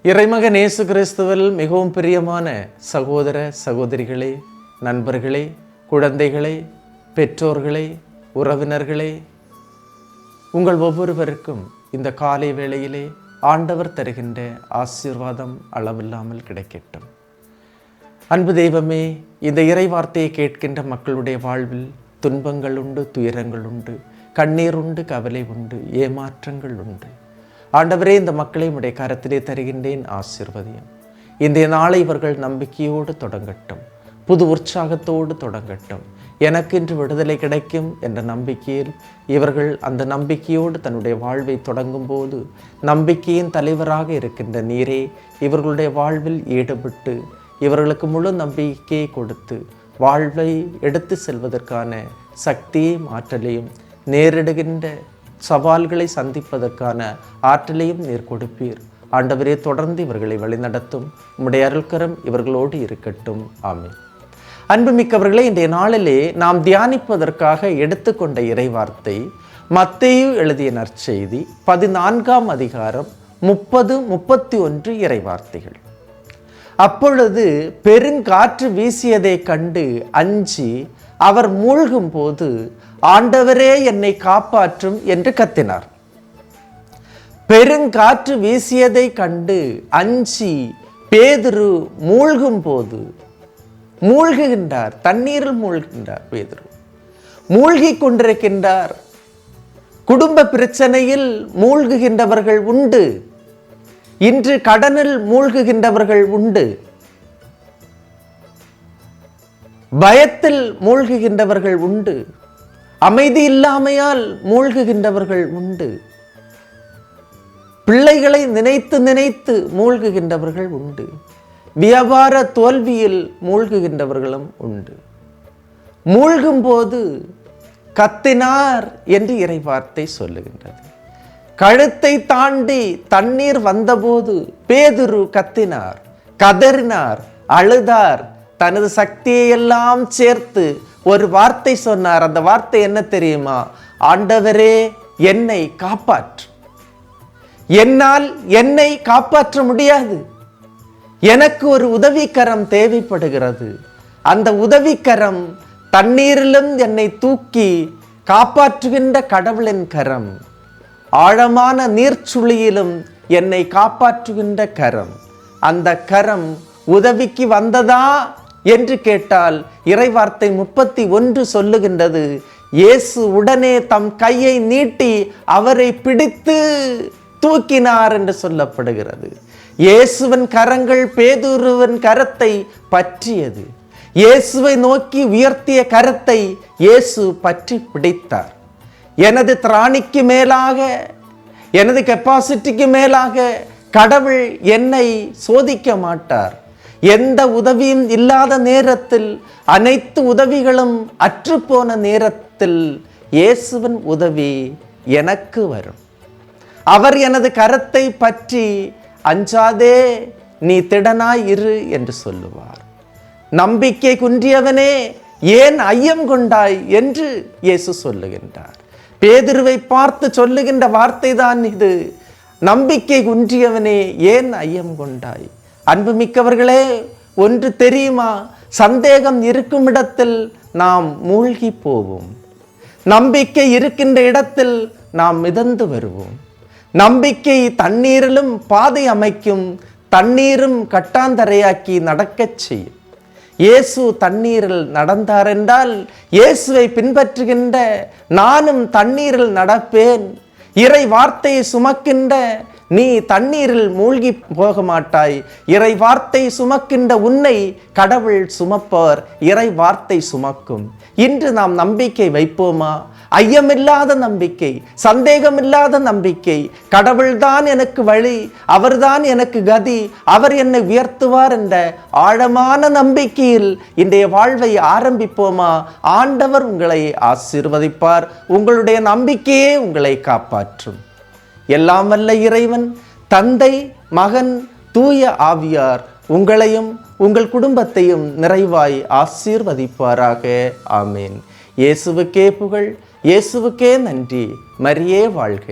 இறைமகன் இயேசு கிறிஸ்துவில் மிகவும் பிரியமான சகோதர சகோதரிகளே, நண்பர்களே, குழந்தைகளே, பெற்றோர்களே, உறவினர்களே, உங்கள் ஒவ்வொருவருக்கும் இந்த காலை வேளையிலே ஆண்டவர் தருகின்ற ஆசீர்வாதம் அளவில்லாமல் கிடைக்கட்டும். அன்பு தெய்வமே, இந்த இறை வார்த்தையை கேட்கின்ற மக்களுடைய வாழ்வில் துன்பங்கள் உண்டு, துயரங்கள் உண்டு, கண்ணீர் உண்டு, கவலை உண்டு, ஏமாற்றங்கள் உண்டு. ஆண்டவரே, இந்த மக்களை உடைய கரத்திலே தருகின்றேன், ஆசீர்வதியும். இந்த நாளை இவர்கள் நம்பிக்கையோடு தொடங்கட்டும், புது உற்சாகத்தோடு தொடங்கட்டும். எனக்கு இன்று விடுதலை கிடைக்கும் என்ற நம்பிக்கையில் இவர்கள் அந்த நம்பிக்கையோடு தன்னுடைய வாழ்வை தொடங்கும் போது நம்பிக்கையின் தலைவராக இருக்கின்ற நீரே இவர்களுடைய வாழ்வில் ஈடுபட்டு இவர்களுக்கு முழு நம்பிக்கையை கொடுத்து வாழ்வை எடுத்து செல்வதற்கான சக்தியையும் ஆற்றலையும், நேரிடுகின்ற சவால்களை சந்திப்பதற்கான ஆற்றலையும் நீர் கொடுப்பீர். ஆண்டவரே, தொடர்ந்து இவர்களை வழிநடத்தும். உம்முடைய அருள்கரம் இவர்களோடு இருக்கட்டும். ஆமென். அன்புமிக்கவர்களே, இன்றைய நாளிலே நாம் தியானிப்பதற்காக எடுத்துக்கொண்ட இறைவார்த்தை மத்தேயு எழுதிய நற்செய்தி 14ஆம் அதிகாரம் 30-31 இறைவார்த்தைகள். அப்பொழுது பெருங்காற்று வீசியதை கண்டு அஞ்சி அவர் மூழ்கும் போது, ஆண்டவரே என்னை காப்பாற்றும் என்று கத்தினார். பெருங்காற்று வீசியதை கண்டு அஞ்சி பேதுரு மூழ்கும் போது, மூழ்குகின்றார், தண்ணீரில் மூழ்கின்றார். பேதுரு மூழ்கி கொண்டிருக்கின்றார். குடும்ப பிரச்சனையில் மூழ்குகின்றவர்கள் உண்டு. இன்று கடனில் மூழ்குகின்றவர்கள் உண்டு. பயத்தில் மூழ்குகின்றவர்கள் உண்டு. அமைதி இல்லாமையால் மூழ்குகின்றவர்கள் உண்டு. பிள்ளைகளை நினைத்து நினைத்து மூழ்குகின்றவர்கள் உண்டு. வியாபார தோல்வியில் மூழ்குகின்றவர்களும் உண்டு. மூழ்கும் போது கத்தினார் என்று இறைவார்த்தை சொல்லுகின்றது. கழுத்தை தாண்டி தண்ணீர் வந்தபோது பேதுரு கத்தினார், கதறினார், அழுதார். தனது சக்தியை எல்லாம் சேர்த்து ஒரு வார்த்தை சொன்னார். அந்த வார்த்தை என்ன தெரியுமா? ஆண்டவரே என்னை காப்பாற்று. என்னால் என்னை காப்பாற்ற முடியாது. எனக்கு ஒரு உதவிக்கரம் தேவைப்படுகிறது. அந்த உதவிக்கரம் தண்ணீரிலும் என்னை தூக்கி காப்பாற்றுகின்ற கடவுளின் கரம், ஆழமான நீர்ச்சுழியிலும் என்னை காப்பாற்றுகின்ற கரம். அந்த கரம் உதவிக்கு வந்ததா என்று கேட்டால் இறைவார்த்தை 31 சொல்லுகின்றது, இயேசு உடனே தம் கையை நீட்டி அவரை பிடித்து தூக்கினார் என்று சொல்லப்படுகிறது. இயேசுவின் கரங்கள் பேதுருவின் கரத்தை பற்றியது. இயேசுவை நோக்கி உயர்த்திய கரத்தை இயேசு பற்றி பிடித்தார். எனது திராணிக்கு மேலாக, எனது கெப்பாசிட்டிக்கு மேலாக கடவுள் என்னை சோதிக்க மாட்டார். எந்த உதவியும் இல்லாத நேரத்தில், அனைத்து உதவிகளும் அற்றுப்போன நேரத்தில் இயேசுவின் உதவி எனக்கு வரும். அவர் எனது கரத்தை பற்றி அஞ்சாதே, நீ திடனாய் இரு என்று சொல்லுவார். நம்பிக்கை குன்றியவனே, ஏன் ஐயம் கொண்டாய் என்று இயேசு சொல்லுகின்றார். பேதுருவை பார்த்து சொல்லுகின்ற வார்த்தை தான் இது. நம்பிக்கை குன்றியவனே, ஏன் ஐயம் கொண்டாய்? அன்புமிக்கவர்களே, ஒன்று தெரியுமா? சந்தேகம் இருக்கும் இடத்தில் நாம் மூழ்கி போவோம். நம்பிக்கை இருக்கின்ற இடத்தில் நாம் மிதந்து வருவோம். நம்பிக்கை தண்ணீரிலும் பாதை அமைக்கும், தண்ணீரும் கட்டாந்தரையாக்கி நடக்கச் செய்யும். இயேசு தண்ணீரில் நடந்தார் என்றால் இயேசுவை பின்பற்றுகின்ற நானும் தண்ணீரில் நடப்பேன். இறை வார்த்தையை சுமக்கின்ற நீ தண்ணீரில் மூழ்கி போக மாட்டாய். இறை வார்த்தை சுமக்கின்ற உன்னை கடவுள் சுமப்பார். இறை வார்த்தை சுமக்கும். இன்று நாம் நம்பிக்கை வைப்போமா? ஐயமில்லாத நம்பிக்கை, சந்தேகமில்லாத நம்பிக்கை. கடவுள்தான் எனக்கு வழி, அவர்தான் எனக்கு கதி, அவர் என்னை உயர்த்துவார் என்ற ஆழமான நம்பிக்கையில் இன்றைய வாழ்வை ஆரம்பிப்போமா? ஆண்டவர் உங்களை ஆசீர்வதிப்பார். உங்களுடைய நம்பிக்கையே உங்களை காப்பாற்றும். எல்லாம் வல்ல இறைவன், தந்தை, மகன், தூய ஆவியார் உங்களையும் உங்கள் குடும்பத்தையும் நிறைவாய் ஆசீர்வதிப்பாராக. ஆமேன். இயேசுவுக்கே புகழ், இயேசுவுக்கே நன்றி. மரியே வாழ்க.